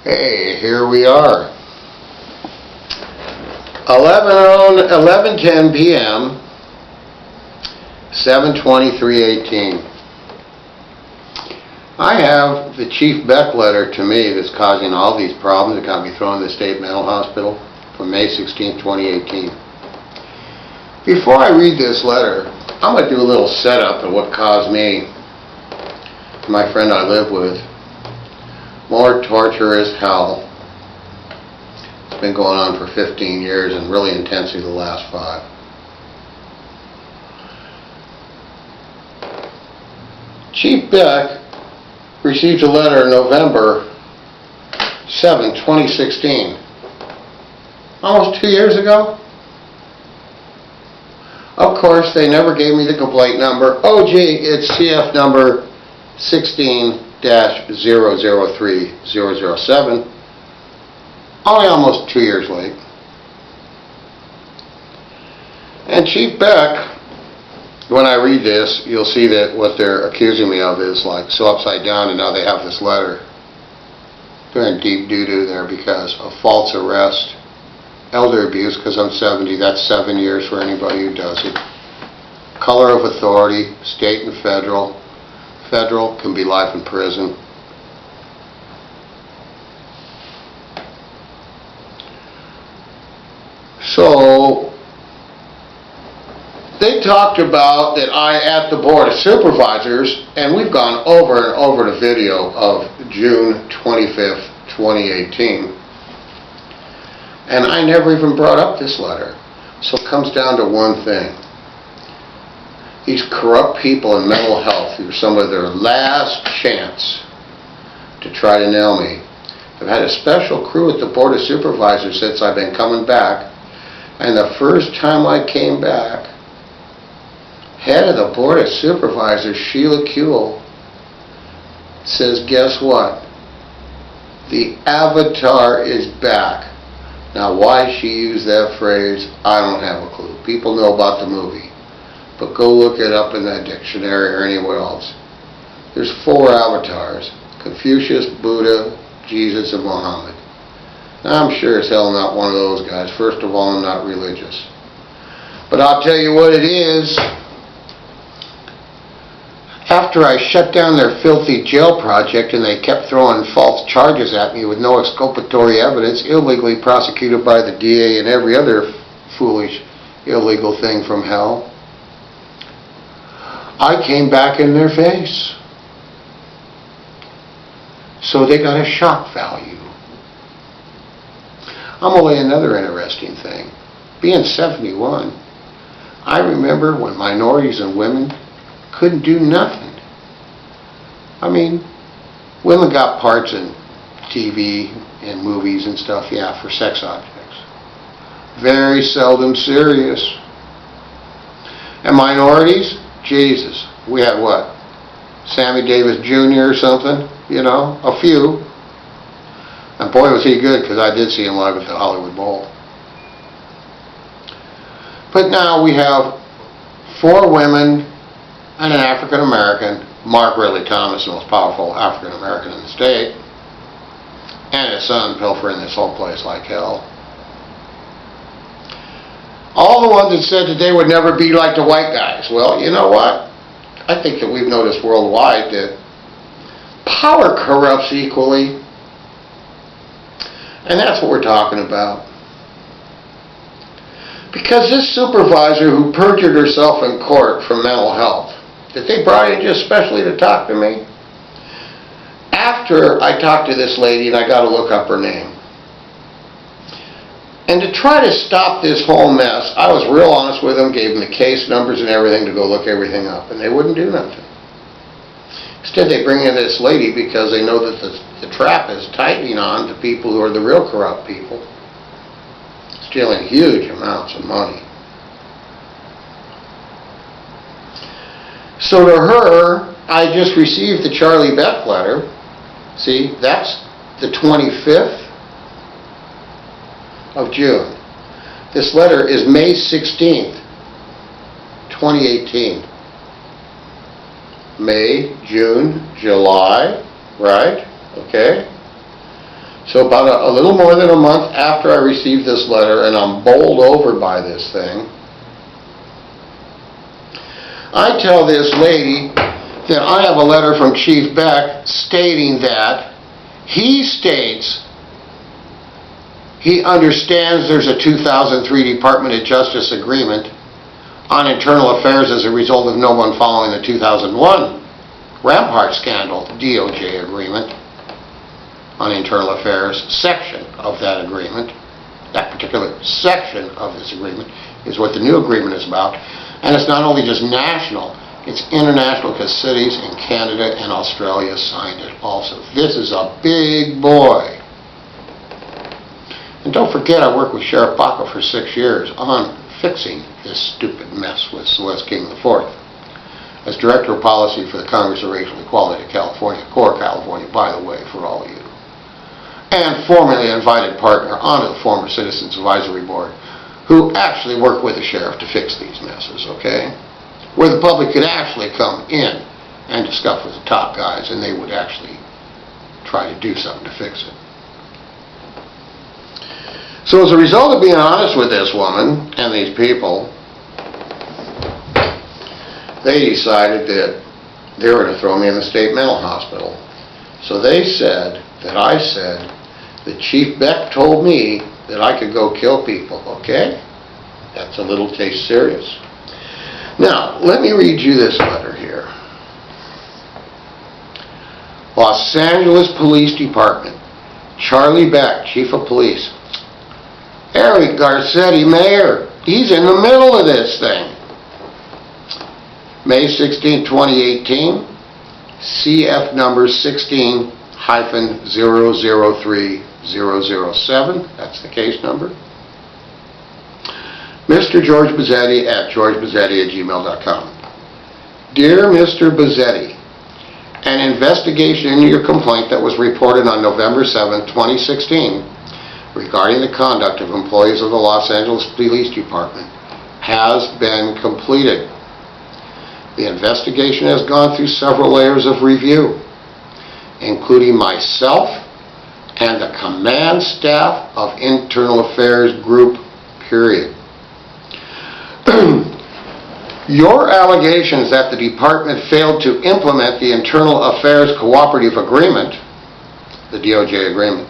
Hey, here we are. 11:10 p.m. 7/23/18. I have the Chief Beck letter to me that's causing all these problems that got me thrown in the state mental hospital from May 16, 2018. Before I read this letter, I'm going to do a little setup of what caused me, my friend I live with, more torture as hell. It's been going on for 15 years and really intensely the last 5. Chief Beck received a letter November 7, 2016. Almost 2 years ago. Of course, they never gave me the complaint number. Oh gee, it's CF number 16-003007. Only almost 2 years late. And Chief Beck, when I read this, you'll see that what they're accusing me of is like so upside down, and now they have this letter. They're in deep doo-doo there because of false arrest, elder abuse, because I'm 70, that's 7 years for anybody who does it. Color of authority, state and federal. Federal can be life in prison. So, they talked about that I, at the Board of Supervisors, and we've gone over and over the video of June 25th, 2018, and I never even brought up this letter. So it comes down to one thing. These corrupt people in mental health, who are some of their last chance to try to nail me. I've had a special crew at the Board of Supervisors since I've been coming back, and the first time I came back, head of the Board of Supervisors, Sheila Kuehl, says, guess what? The Avatar is back. Now, why she used that phrase, I don't have a clue. People know about the movie. But go look it up in that dictionary or anywhere else. There's 4 avatars. Confucius, Buddha, Jesus, and Muhammad. Now, I'm sure as hell not one of those guys. First of all, I'm not religious. But I'll tell you what it is. After I shut down their filthy jail project and they kept throwing false charges at me with no exculpatory evidence, illegally prosecuted by the DA and every other foolish, illegal thing from hell, I came back in their face. So they got a shock value. I'm going to lay another interesting thing. Being 71, I remember when minorities and women couldn't do nothing. I mean, women got parts in TV and movies and stuff, yeah, for sex objects. Very seldom serious. And minorities, Jesus, we had what? Sammy Davis Jr. or something, you know, a few. And boy was he good, because I did see him live at the Hollywood Bowl. But now we have 4 women and an African American, Mark Ridley Thomas, the most powerful African American in the state, and his son pilfering this whole place like hell. All the ones that said that they would never be like the white guys. Well, you know what? I think that we've noticed worldwide that power corrupts equally. And that's what we're talking about. Because this supervisor who perjured herself in court for mental health, that they brought in just specially to talk to me, after I talked to this lady, and I got to look up her name, and to try to stop this whole mess, I was real honest with them, gave them the case numbers and everything to go look everything up, and they wouldn't do nothing. Instead, they bring in this lady because they know that the trap is tightening on to people who are the real corrupt people, stealing huge amounts of money. So to her, I just received the Charlie Beck letter. See, that's the 25th of June. This letter is May 16th, 2018. May, June, July, right? Okay. So about a little more than a month after I received this letter, and I'm bowled over by this thing, I tell this lady that I have a letter from Chief Beck stating that he states he understands there's a 2003 Department of Justice agreement on internal affairs as a result of no one following the 2001 Rampart scandal DOJ agreement on internal affairs section of that agreement. That particular section of this agreement is what the new agreement is about. And it's not only just national, it's international, because cities in Canada and Australia signed it also. This is a big boy. And don't forget, I worked with Sheriff Baca for 6 years on fixing this stupid mess with Celeste King IV as Director of Policy for the Congress of Racial Equality of California, CORE California, by the way, for all of you. And formerly invited partner onto the former Citizens Advisory Board, who actually worked with the sheriff to fix these messes, okay? Where the public could actually come in and discuss with the top guys, and they would actually try to do something to fix it. So as a result of being honest with this woman and these people, they decided that they were going to throw me in the state mental hospital. So they said that I said that Chief Beck told me that I could go kill people, okay? That's a little taste serious. Now, let me read you this letter here. Los Angeles Police Department, Charlie Beck, Chief of Police. Eric Garcetti, Mayor, he's in the middle of this thing. May 16, 2018, CF number 16-003007, that's the case number. Mr. George Bazzetti at georgebazzetti@gmail.com. Dear Mr. Bazzetti, an investigation into your complaint that was reported on November 7, 2016 regarding the conduct of employees of the Los Angeles Police Department has been completed. The investigation has gone through several layers of review, including myself and the command staff of Internal Affairs Group, period. Your allegations that the department failed to implement the Internal Affairs Cooperative Agreement, the DOJ agreement,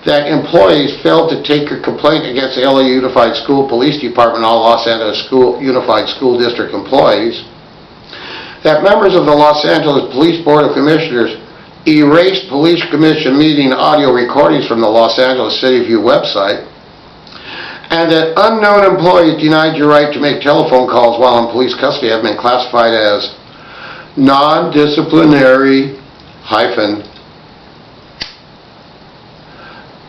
that employees failed to take a complaint against the LA Unified School Police Department, all Los Angeles Unified School District employees, that members of the Los Angeles Police Board of Commissioners erased Police Commission meeting audio recordings from the Los Angeles City View website, and that unknown employees denied your right to make telephone calls while in police custody have been classified as non-disciplinary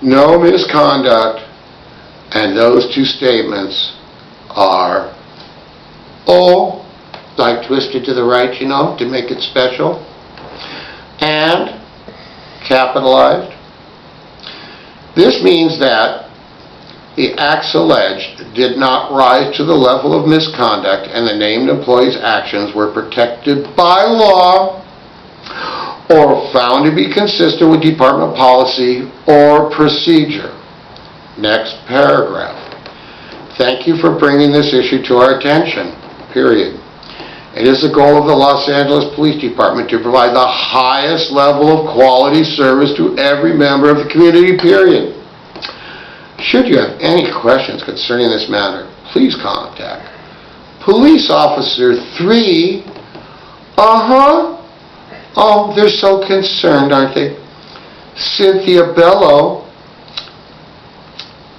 no misconduct, and those two statements are like twisted to the right, you know, to make it special, and capitalized. This means that the acts alleged did not rise to the level of misconduct, and the named employees' actions were protected by law or found to be consistent with department policy or procedure. Next paragraph. Thank you for bringing this issue to our attention, period. It is the goal of the Los Angeles Police Department to provide the highest level of quality service to every member of the community, period. Should you have any questions concerning this matter, please contact Police Officer 3. Oh, they're so concerned, aren't they? Cynthia Bello.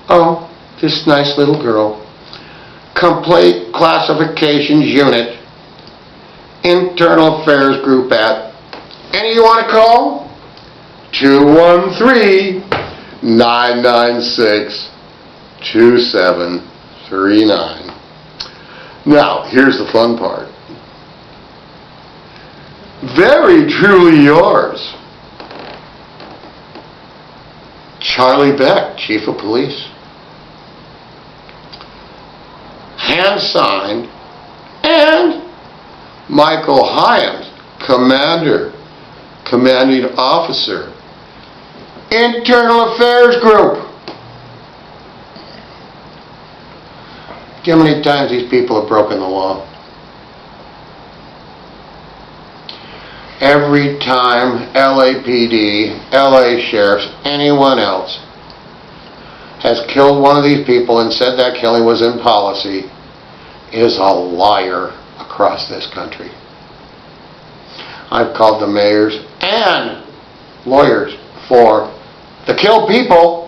Oh, this nice little girl. Complaint Classifications Unit, Internal Affairs Group at, any you want to call? 213-996-2739. Now, here's the fun part. Very truly yours, Charlie Beck, Chief of Police. Hand signed, and Michael Hyams, Commanding Officer, Internal Affairs Group. How many times these people have broken the law? Every time LAPD, LA Sheriffs, anyone else has killed one of these people and said that killing was in policy is a liar across this country. I've called the mayors and lawyers for the killed people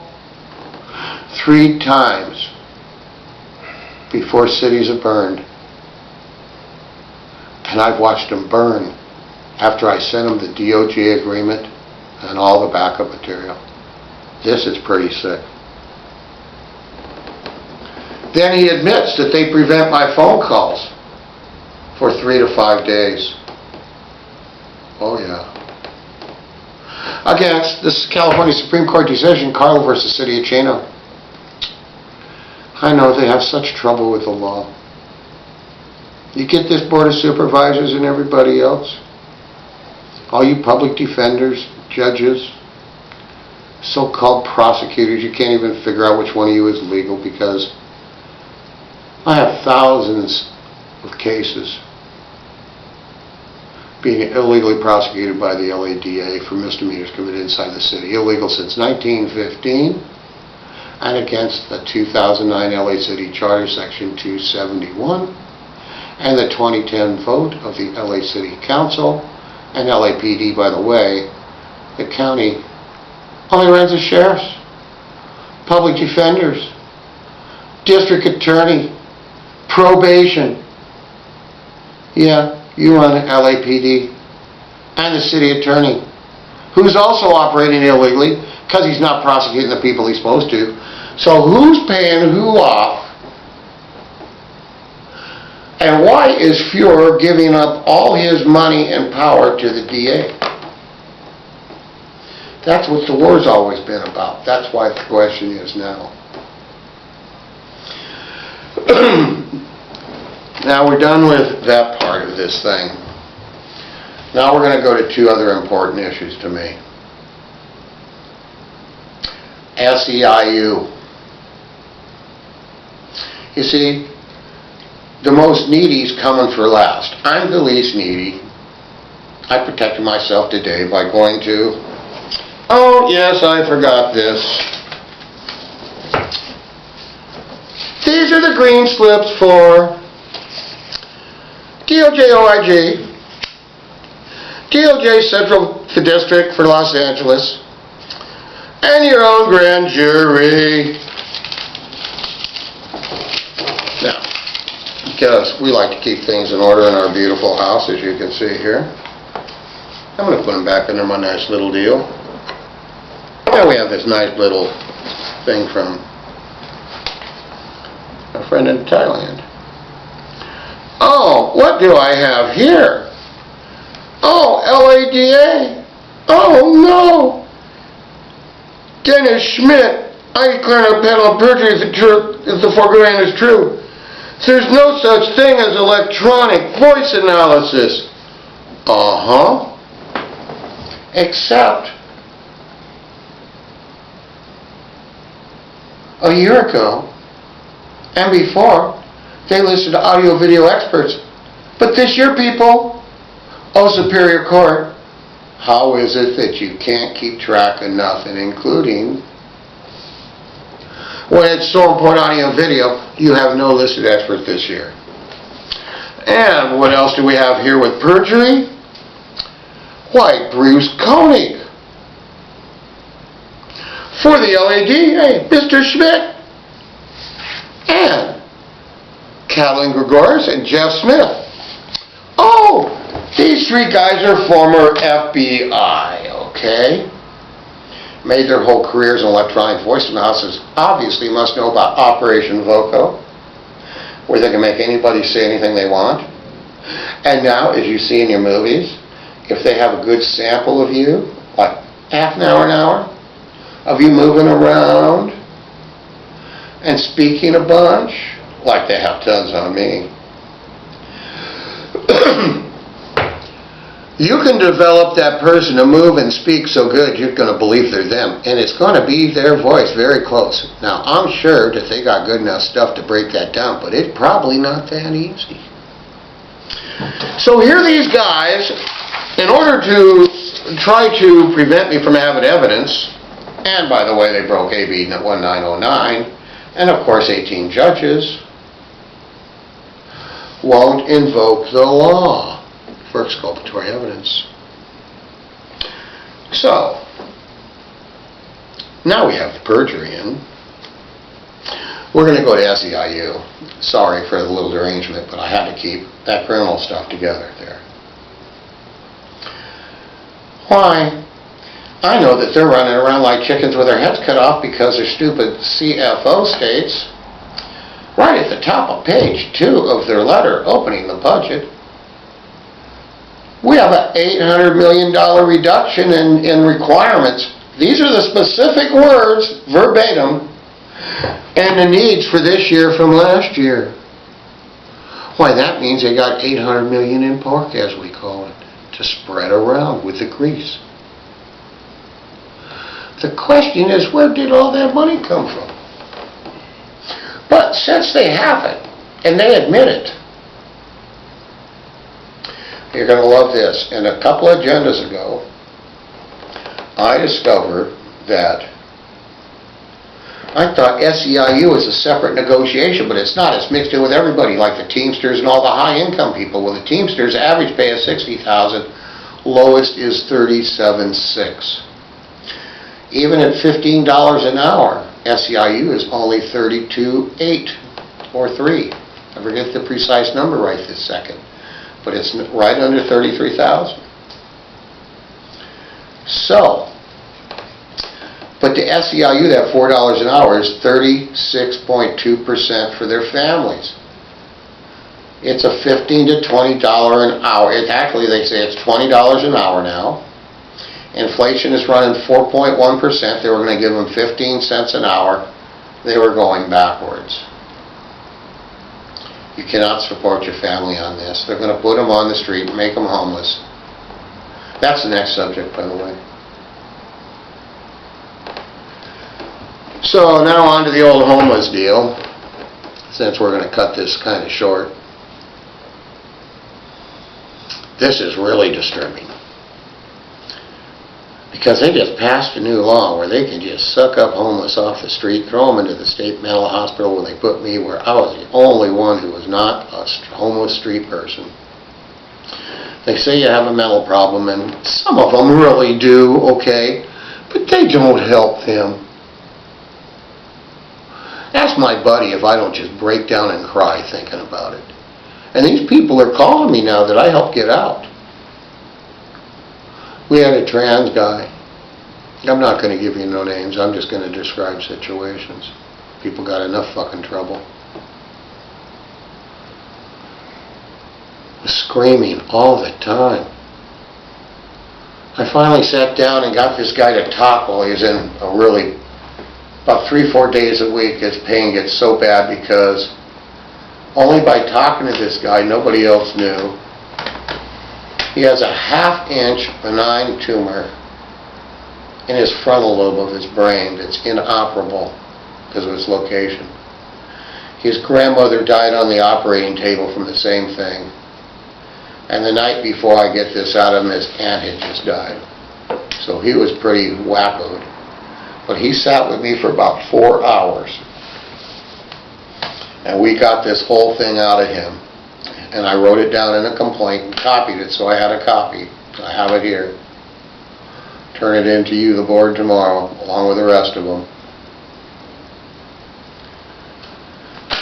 3 times before cities have burned. And I've watched them burn after I sent them the DOJ agreement and all the backup material. This is pretty sick. Then he admits that they prevent my phone calls for 3 to 5 days. Oh yeah. Against this California Supreme Court decision, Carlo versus City of Chino. I know they have such trouble with the law. You get this Board of Supervisors and everybody else, all you public defenders, judges, so-called prosecutors, you can't even figure out which one of you is legal, because I have thousands of cases being illegally prosecuted by the LADA for misdemeanors committed inside the city. Illegal since 1915, and against the 2009 LA City Charter Section 271, and the 2010 vote of the LA City Council, and LAPD, by the way. The county only runs the sheriffs, public defenders, district attorney, probation. Yeah, you run LAPD, and the city attorney, who's also operating illegally because he's not prosecuting the people he's supposed to. So who's paying who off? And why is Fuhrer giving up all his money and power to the DA? That's what the war's always been about. That's why the question is now. Now we're done with that part of this thing. Now we're going to go to 2 other important issues to me. SEIU. You see, the most needy's coming for last. I'm the least needy. I protected myself today by going to, oh yes, I forgot this. These are the green slips for DOJ-OIG, DOJ Central District for Los Angeles, and your own grand jury. Now, because we like to keep things in order in our beautiful house, as you can see here, I'm going to put them back under my nice little deal. Now we have this nice little thing from a friend in Thailand. Oh, what do I have here? Oh, LADA. Oh, no. Dennis Schmidt, I declare a penal perjury if the foregoing is true. There's no such thing as electronic voice analysis. Uh-huh. Except a year ago and before, they listed audio-video experts. But this year, people, oh, Superior Court, how is it that you can't keep track of nothing, including when it's so important, audio and video, you have no listed expert this year. And what else do we have here with perjury? Why, Bruce Koenig. For the LADA, Mr. Schmidt. And Catalin Gregoris and Jeff Smith. Oh, these 3 guys are former FBI, okay? Made their whole careers in electronic voice analysis. Obviously must know about Operation Voco, where they can make anybody say anything they want. And now, as you see in your movies, if they have a good sample of you, like half an hour, of you moving around and speaking a bunch, like they have tons on me, You can develop that person to move and speak so good you're going to believe they're them, and it's going to be their voice very close. Now, I'm sure that they got good enough stuff to break that down, but it's probably not that easy. So here these guys, in order to try to prevent me from having evidence, and by the way, they broke AB 1909, and of course 18 judges won't invoke the law for exculpatory evidence. So, now we have the perjury in. We're going to go to SEIU. Sorry for the little derangement, but I had to keep that criminal stuff together there. Why? I know that they're running around like chickens with their heads cut off because their stupid CFO states, right at the top of page 2 of their letter opening the budget, we have an $800 million reduction in requirements. These are the specific words, verbatim, and the needs for this year from last year. Why, that means they got $800 million in pork, as we call it, to spread around with the grease. The question is, where did all that money come from? But since they have it, and they admit it, you're going to love this. And a couple of agendas ago, I discovered that I thought SEIU was a separate negotiation, but it's not. It's mixed in with everybody, like the Teamsters and all the high-income people. Well, the Teamsters' average pay is $60,000, lowest is $37,600. Even at $15 an hour, SEIU is only $32,800 or $3,000. I forget the precise number right this second, but it's right under $33,000. So, but the SEIU, that $4 an hour, is 36.2% for their families. It's a $15 to $20 an hour. Actually, they say it's $20 an hour now. Inflation is running 4.1%. They were going to give them 15 cents an hour. They were going backwards. You cannot support your family on this. They're going to put them on the street and make them homeless. That's the next subject, by the way. So now on to the old homeless deal, since we're going to cut this kind of short. This is really disturbing, because they just passed a new law where they can just suck up homeless off the street, throw them into the state mental hospital where they put me, where I was the only one who was not a homeless street person. They say you have a mental problem, and some of them really do, okay, but they don't help them. Ask my buddy if I don't just break down and cry thinking about it. And these people are calling me now that I helped get out. We had a trans guy. I'm not going to give you no names. I'm just going to describe situations. People got enough fucking trouble. Screaming all the time. I finally sat down and got this guy to talk while he was in a really, about 3-4 days a week, his pain gets so bad because only by talking to this guy, nobody else knew. He has a 1/2-inch benign tumor in his frontal lobe of his brain that's inoperable because of its location. His grandmother died on the operating table from the same thing. And the night before I get this out of him, his aunt had just died. So he was pretty wackoed. But he sat with me for about 4 hours. And we got this whole thing out of him. And I wrote it down in a complaint and copied it, so I had a copy. I have it here. Turn it in to you, the board, tomorrow, along with the rest of them.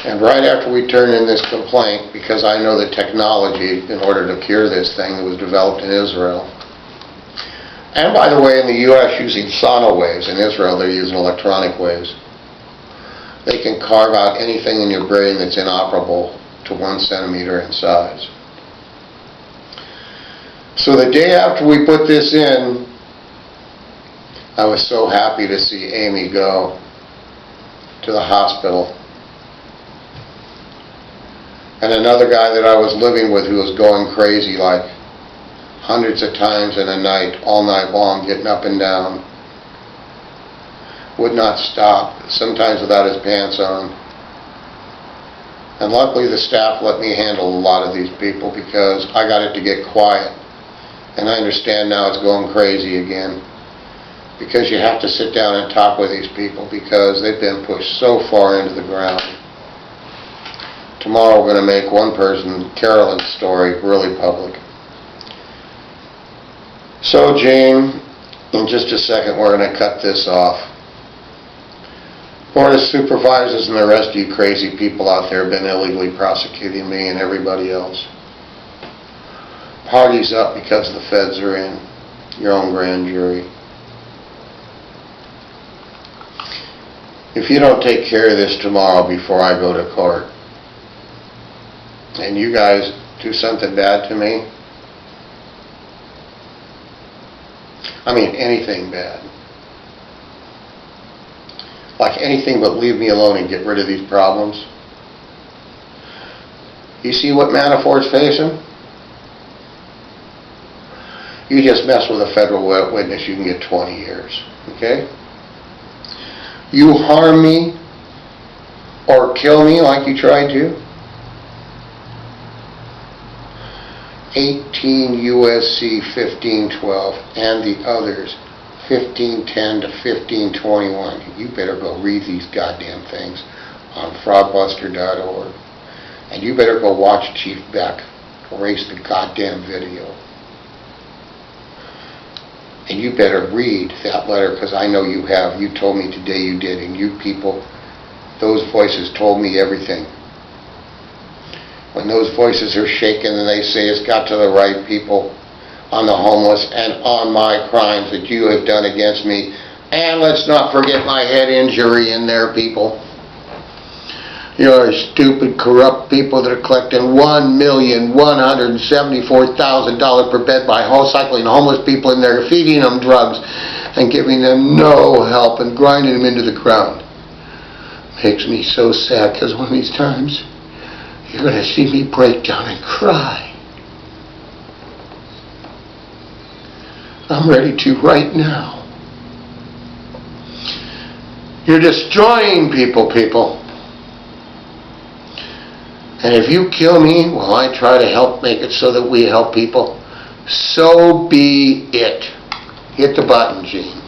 And right after we turned in this complaint, because I know the technology in order to cure this thing that was developed in Israel. And by the way, in the U.S. using sono waves. In Israel, they're using electronic waves. They can carve out anything in your brain that's inoperable to 1 centimeter in size. So the day after we put this in, I was so happy to see Amy go to the hospital. And another guy that I was living with who was going crazy like, hundreds of times in a night, all night long, getting up and down. Would not stop, sometimes without his pants on. And luckily the staff let me handle a lot of these people because I got it to get quiet. And I understand now it's going crazy again. Because you have to sit down and talk with these people because they've been pushed so far into the ground. Tomorrow we're going to make one person, Carolyn's story, really public. So Gene, in just a second we're going to cut this off. Board of Supervisors and the rest of you crazy people out there have been illegally prosecuting me and everybody else. Party's up because the feds are in your own grand jury. If you don't take care of this tomorrow before I go to court, and you guys do something bad to me, I mean anything bad, like anything but leave me alone and get rid of these problems. You see what Manafort's facing? You just mess with a federal witness, you can get 20 years, okay? You harm me or kill me like you tried to, 18 U.S.C. 1512 and the others 1510 to 1521. You better go read these goddamn things on fraudbuster.org. And you better go watch Chief Beck erase the goddamn video. And you better read that letter, because I know you have. You told me today you did, and you people, those voices told me everything. When those voices are shaken and they say it's got to the right people, on the homeless and on my crimes that you have done against me. And let's not forget my head injury in there, people. You're stupid, corrupt people that are collecting $1,174,000 per bed by cycling homeless people in there, feeding them drugs and giving them no help and grinding them into the ground. Makes me so sad, because one of these times you're going to see me break down and cry. I'm ready to right now. You're destroying people. And if you kill me while I try to help make it so that we help people, so be it. Hit the button, Gene.